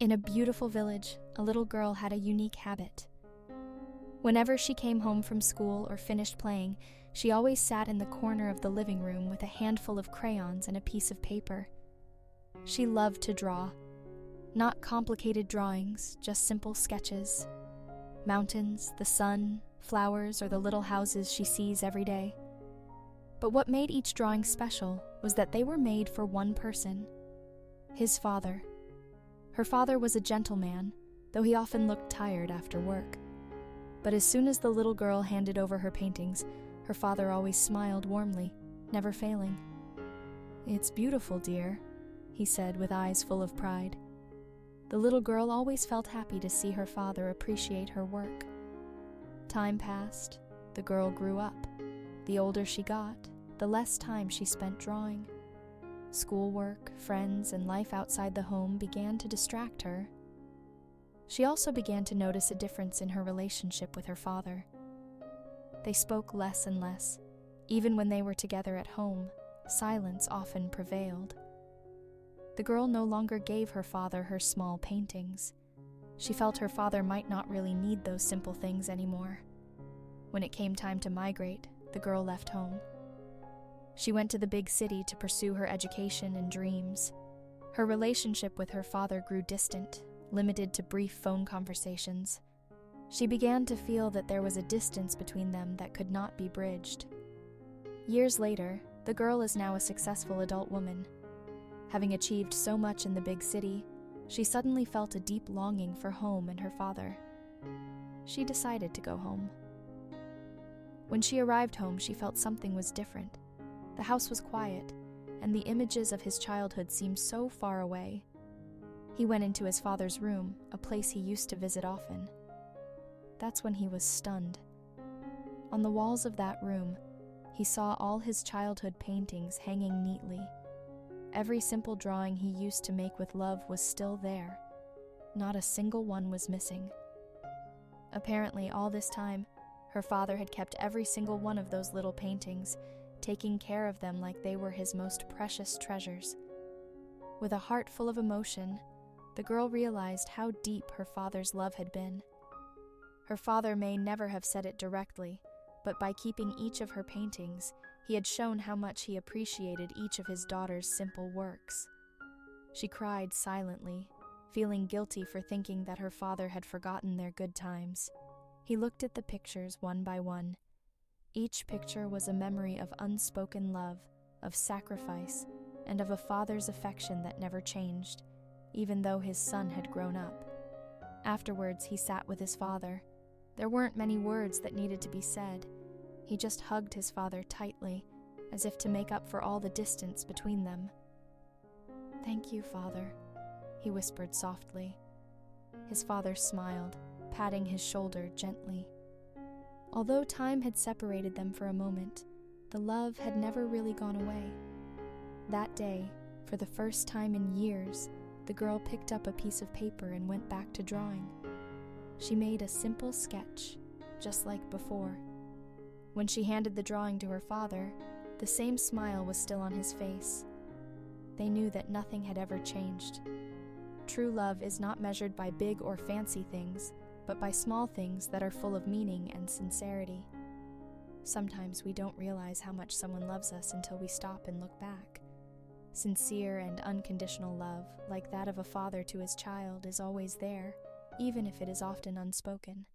In a beautiful village, a little girl had a unique habit. Whenever she came home from school or finished playing, she always sat in the corner of the living room with a handful of crayons and a piece of paper. She loved to draw. Not complicated drawings, just simple sketches. Mountains, the sun, flowers, or the little houses she sees every day. But what made each drawing special was that they were made for one person, his father. Her father was a gentleman, though he often looked tired after work. But as soon as the little girl handed over her paintings, her father always smiled warmly, never failing. "It's beautiful, dear," he said with eyes full of pride. The little girl always felt happy to see her father appreciate her work. Time passed, the girl grew up. The older she got, the less time she spent drawing. Schoolwork, friends, and life outside the home began to distract her. She also began to notice a difference in her relationship with her father. They spoke less and less. Even when they were together at home, silence often prevailed. The girl no longer gave her father her small paintings. She felt her father might not really need those simple things anymore. When it came time to migrate, the girl left home. She went to the big city to pursue her education and dreams. Her relationship with her father grew distant, limited to brief phone conversations. She began to feel that there was a distance between them that could not be bridged. Years later, the girl is now a successful adult woman. Having achieved so much in the big city, she suddenly felt a deep longing for home and her father. She decided to go home. When she arrived home, she felt something was different. The house was quiet, and the images of his childhood seemed so far away. He went into his father's room, a place he used to visit often. That's when he was stunned. On the walls of that room, he saw all his childhood paintings hanging neatly. Every simple drawing he used to make with love was still there. Not a single one was missing. Apparently, all this time, her father had kept every single one of those little paintings, taking care of them like they were his most precious treasures. With a heart full of emotion, the girl realized how deep her father's love had been. Her father may never have said it directly, but by keeping each of her paintings, he had shown how much he appreciated each of his daughter's simple works. She cried silently, feeling guilty for thinking that her father had forgotten their good times. He looked at the pictures one by one. Each picture was a memory of unspoken love, of sacrifice, and of a father's affection that never changed, even though his son had grown up. Afterwards, he sat with his father. There weren't many words that needed to be said. He just hugged his father tightly, as if to make up for all the distance between them. "Thank you, Father," he whispered softly. His father smiled, patting his shoulder gently. Although time had separated them for a moment, the love had never really gone away. That day, for the first time in years, the girl picked up a piece of paper and went back to drawing. She made a simple sketch, just like before. When she handed the drawing to her father, the same smile was still on his face. They knew that nothing had ever changed. True love is not measured by big or fancy things, but by small things that are full of meaning and sincerity. Sometimes we don't realize how much someone loves us until we stop and look back. Sincere and unconditional love, like that of a father to his child, is always there, even if it is often unspoken.